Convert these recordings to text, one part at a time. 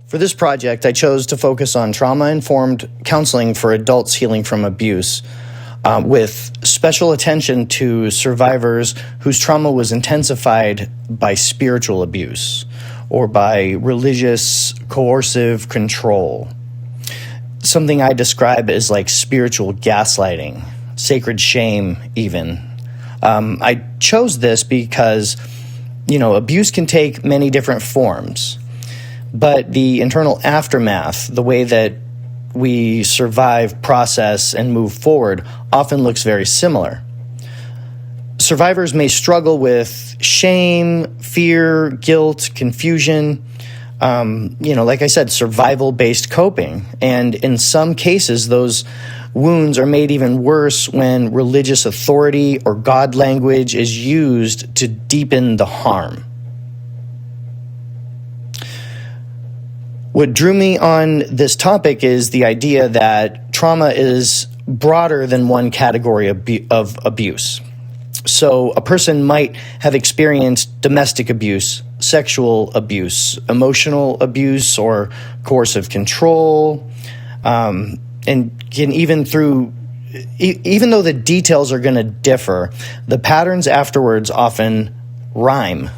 For this project, I chose to focus on trauma-informed counseling for adults healing from abuse, with special attention to survivors whose trauma was intensified by spiritual abuse or by religious coercive control. Something I describe as like spiritual gaslighting, sacred shame even. I chose this because, abuse can take many different forms. But the internal aftermath, the way that we survive, process, and move forward often looks very similar. Survivors may struggle with shame, fear, guilt, confusion, like I said, survival-based coping. And in some cases, those wounds are made even worse when religious authority or God language is used to deepen the harm. What drew me on this topic is the idea that trauma is broader than one category of abuse. So a person might have experienced domestic abuse, sexual abuse, emotional abuse, or coercive control, and can even though the details are going to differ, the patterns afterwards often rhyme.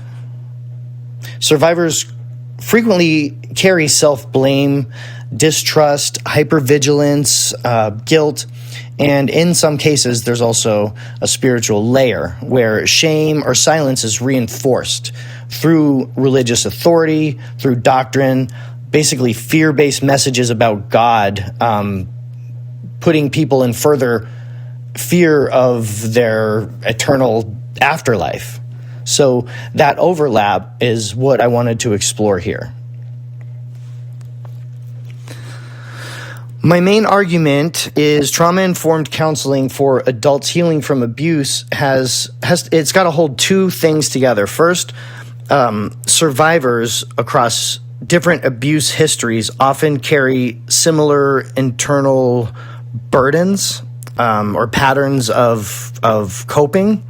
Survivors frequently carry self-blame, distrust, hypervigilance, guilt, and in some cases, there's also a spiritual layer where shame or silence is reinforced through religious authority, through doctrine, basically fear-based messages about God, putting people in further fear of their eternal afterlife. So that overlap is what I wanted to explore here. My main argument is trauma-informed counseling for adults healing from abuse it's got to hold two things together. First, survivors across different abuse histories often carry similar internal burdens or patterns of coping.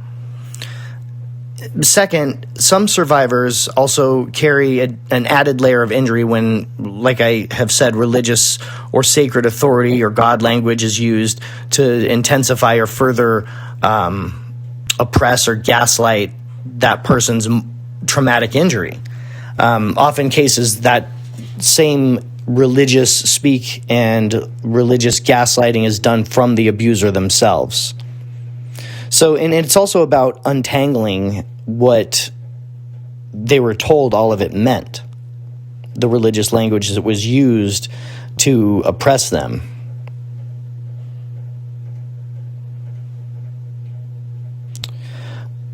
Second, some survivors also carry an added layer of injury when, like I have said, religious or sacred authority or God language is used to intensify or further oppress or gaslight that person's traumatic injury. Often cases that same religious speak and religious gaslighting is done from the abuser themselves. So, and it's also about untangling what they were told all of it meant, the religious language that was used to oppress them.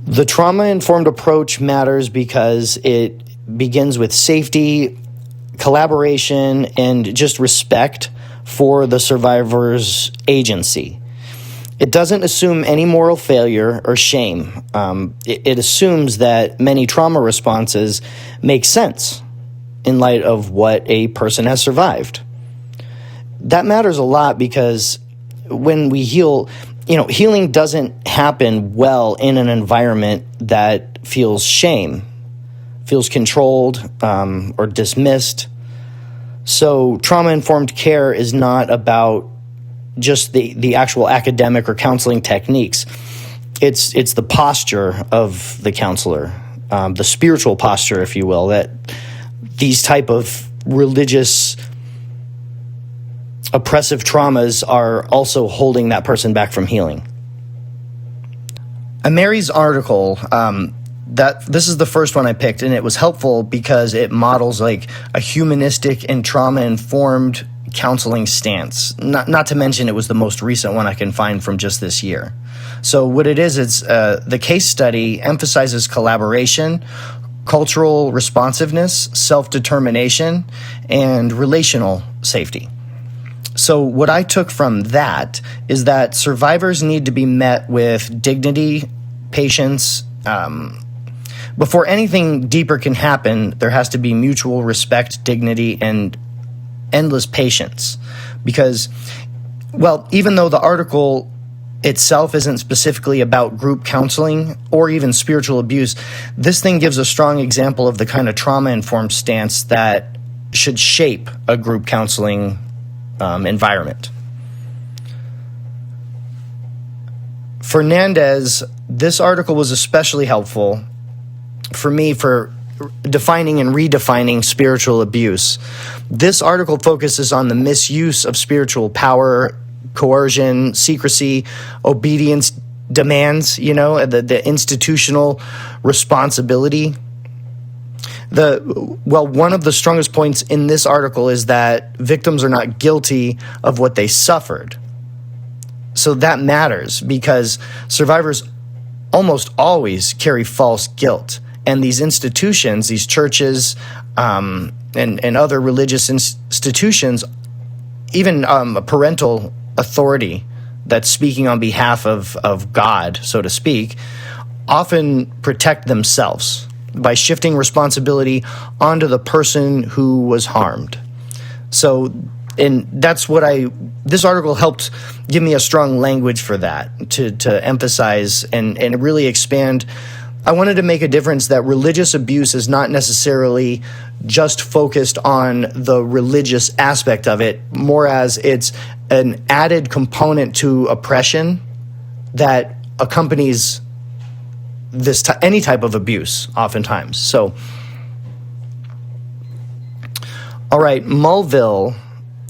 The trauma-informed approach matters because it begins with safety, collaboration, and just respect for the survivor's agency. It doesn't assume any moral failure or shame. It assumes that many trauma responses make sense in light of what a person has survived. That matters a lot because when we heal, healing doesn't happen well in an environment that feels shame, feels controlled, or dismissed. So trauma-informed care is not about just the actual academic or counseling techniques. It's the posture of the counselor, the spiritual posture, if you will, that these type of religious oppressive traumas are also holding that person back from healing. Mary's article, this is the first one I picked, and it was helpful because it models like a humanistic and trauma-informed counseling stance. Not to mention it was the most recent one I can find from just this year. So what it is, it's the case study emphasizes collaboration, cultural responsiveness, self-determination, and relational safety. So what I took from that is that survivors need to be met with dignity, patience. Before anything deeper can happen, there has to be mutual respect, dignity, and endless patience. Because, even though the article itself isn't specifically about group counseling or even spiritual abuse, this thing gives a strong example of the kind of trauma-informed stance that should shape a group counseling environment. Fernandez, this article was especially helpful for me for defining and redefining spiritual abuse. This article focuses on the misuse of spiritual power, coercion, secrecy, obedience demands, the institutional responsibility. One of the strongest points in this article is that victims are not guilty of what they suffered. So that matters because survivors almost always carry false guilt. And these institutions, these churches, and other religious institutions, even a parental authority that's speaking on behalf of God, so to speak, often protect themselves by shifting responsibility onto the person who was harmed. So, and that's what this article helped give me a strong language for that, to emphasize and really expand. I wanted to make a difference that religious abuse is not necessarily just focused on the religious aspect of it, more as it's an added component to oppression that accompanies any type of abuse, oftentimes. So, all right, Mulville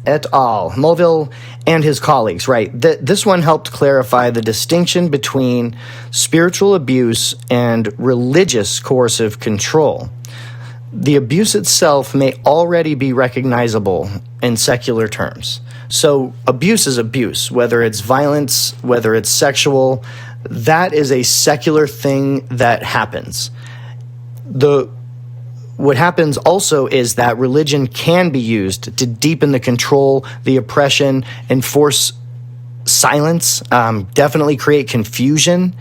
et al., Mulville and his colleagues, right? This one helped clarify the distinction between spiritual abuse and religious coercive control. The abuse itself may already be recognizable in secular terms. So abuse is abuse, whether it's violence, whether it's sexual, that is a secular thing that happens. What happens also is that religion can be used to deepen the control, the oppression, enforce silence, definitely create confusion.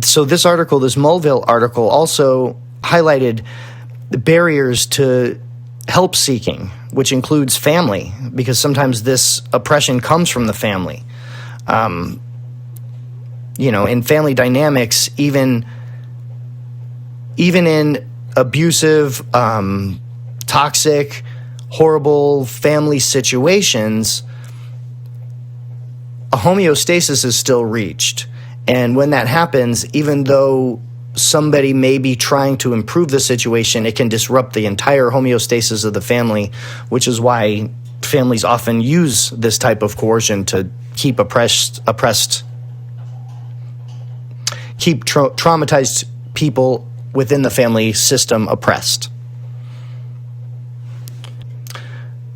So this Mulville article also highlighted the barriers to help seeking, which includes family, because sometimes this oppression comes from the family. In family dynamics, even in abusive, toxic, horrible family situations, a homeostasis is still reached. And when that happens, even though somebody may be trying to improve the situation, it can disrupt the entire homeostasis of the family, which is why families often use this type of coercion to keep traumatized people within the family system oppressed.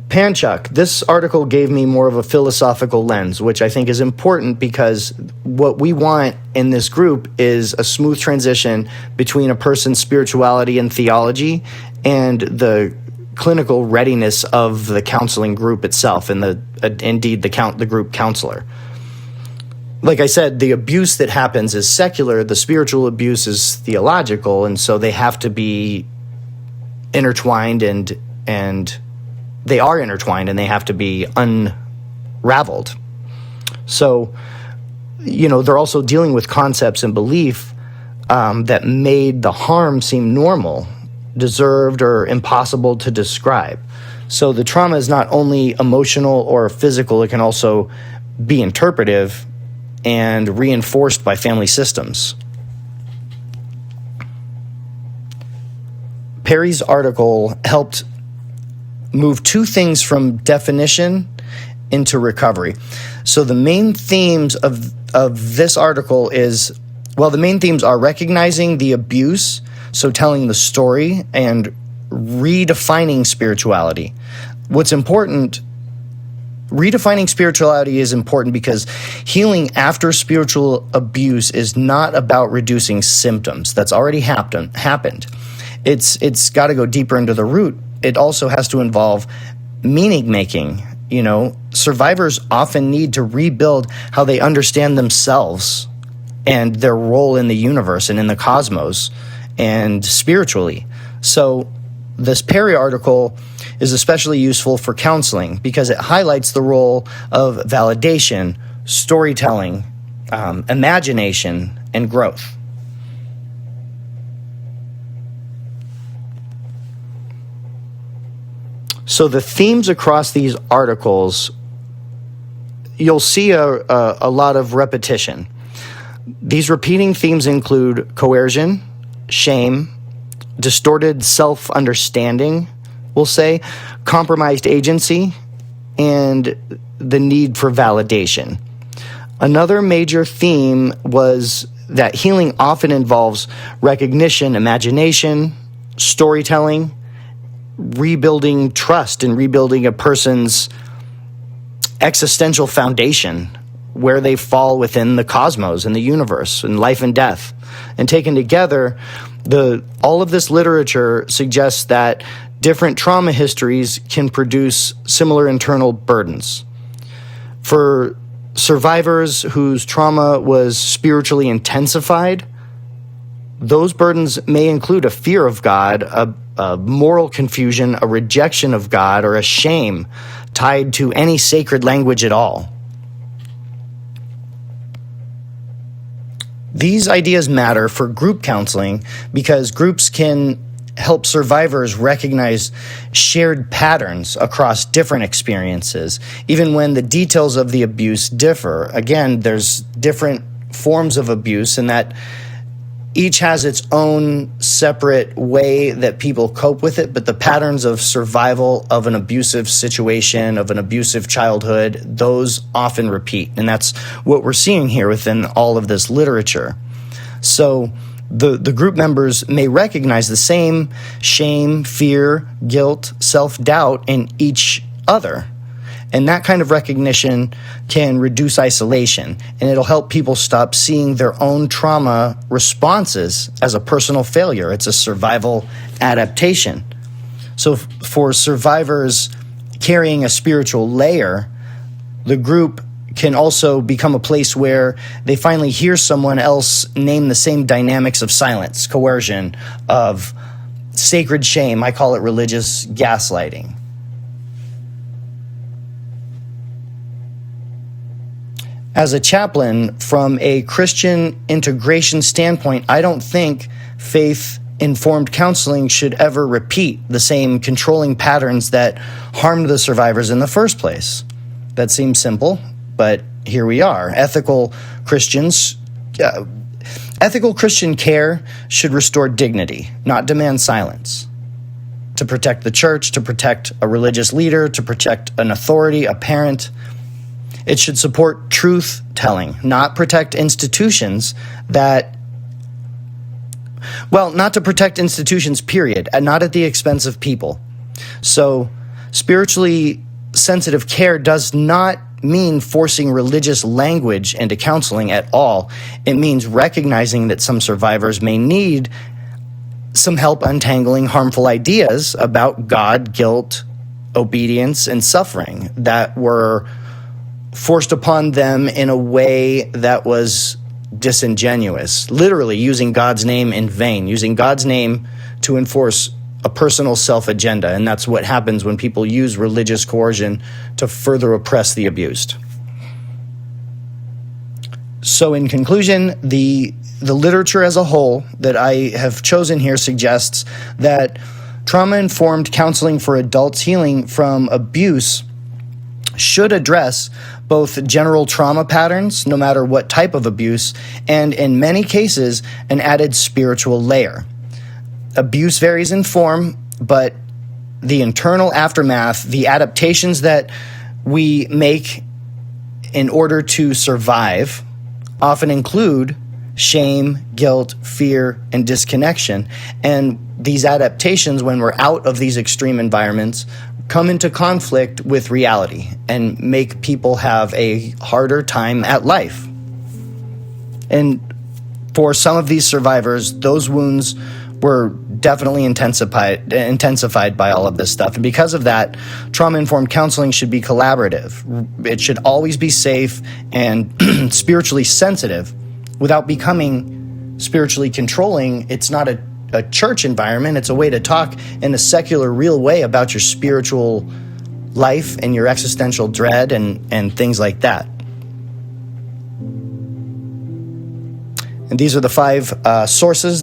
Panchuk, this article gave me more of a philosophical lens, which I think is important because what we want in this group is a smooth transition between a person's spirituality and theology and the clinical readiness of the counseling group itself and the group counselor. Like I said, the abuse that happens is secular, the spiritual abuse is theological, and so they have to be intertwined and they are intertwined and they have to be unraveled. So, they're also dealing with concepts and belief that made the harm seem normal, deserved, or impossible to describe. So the trauma is not only emotional or physical, it can also be interpretive and reinforced by family systems. Perry's article helped move two things from definition into recovery. So the main themes of this article the main themes are recognizing the abuse, so telling the story, and redefining spirituality. What's important, redefining spirituality is important because healing after spiritual abuse is not about reducing symptoms. That's already happened. It's got to go deeper into the root. It also has to involve meaning making. Survivors often need to rebuild how they understand themselves and their role in the universe and in the cosmos and spiritually. So this Perry article is especially useful for counseling because it highlights the role of validation, storytelling, imagination, and growth. So the themes across these articles, you'll see a lot of repetition. These repeating themes include coercion, shame, distorted self-understanding, we'll say, compromised agency, and the need for validation. Another major theme was that healing often involves recognition, imagination, storytelling, rebuilding trust, and rebuilding a person's existential foundation, where they fall within the cosmos and the universe and life and death. And taken together, all of this literature suggests that different trauma histories can produce similar internal burdens. For survivors whose trauma was spiritually intensified, those burdens may include a fear of God, a moral confusion, a rejection of God, or a shame tied to any sacred language at all. These ideas matter for group counseling because groups can help survivors recognize shared patterns across different experiences, even when the details of the abuse differ. Again, there's different forms of abuse, and that each has its own separate way that people cope with it, but the patterns of survival of an abusive situation, of an abusive childhood, those often repeat. And that's what we're seeing here within all of this literature. So the group members may recognize the same shame, fear, guilt, self-doubt in each other. And that kind of recognition can reduce isolation, and it'll help people stop seeing their own trauma responses as a personal failure. It's a survival adaptation. So for survivors carrying a spiritual layer, the group can also become a place where they finally hear someone else name the same dynamics of silence, coercion, of sacred shame. I call it religious gaslighting. As a chaplain, from a Christian integration standpoint, I don't think faith-informed counseling should ever repeat the same controlling patterns that harmed the survivors in the first place. That seems simple, but here we are. Ethical Christian care should restore dignity, not demand silence. To protect the church, to protect a religious leader, to protect an authority, a parent. It should support truth-telling, not protect institutions not to protect institutions, period, and not at the expense of people. So spiritually sensitive care does not mean forcing religious language into counseling at all. It means recognizing that some survivors may need some help untangling harmful ideas about God, guilt, obedience, and suffering that were forced upon them in a way that was disingenuous, literally using God's name in vain, using God's name to enforce a personal self-agenda. And that's what happens when people use religious coercion to further oppress the abused. So in conclusion, the literature as a whole that I have chosen here suggests that trauma-informed counseling for adults healing from abuse should address both general trauma patterns, no matter what type of abuse, and in many cases, an added spiritual layer. Abuse varies in form, but the internal aftermath, the adaptations that we make in order to survive, often include shame, guilt, fear, and disconnection. And these adaptations, when we're out of these extreme environments, come into conflict with reality and make people have a harder time at life. And for some of these survivors, those wounds were definitely intensified by all of this stuff. And because of that, trauma-informed counseling should be collaborative. It should always be safe and spiritually sensitive without becoming spiritually controlling. It's not a church environment. It's a way to talk in a secular, real way about your spiritual life and your existential dread and things like that. And these are the 5 sources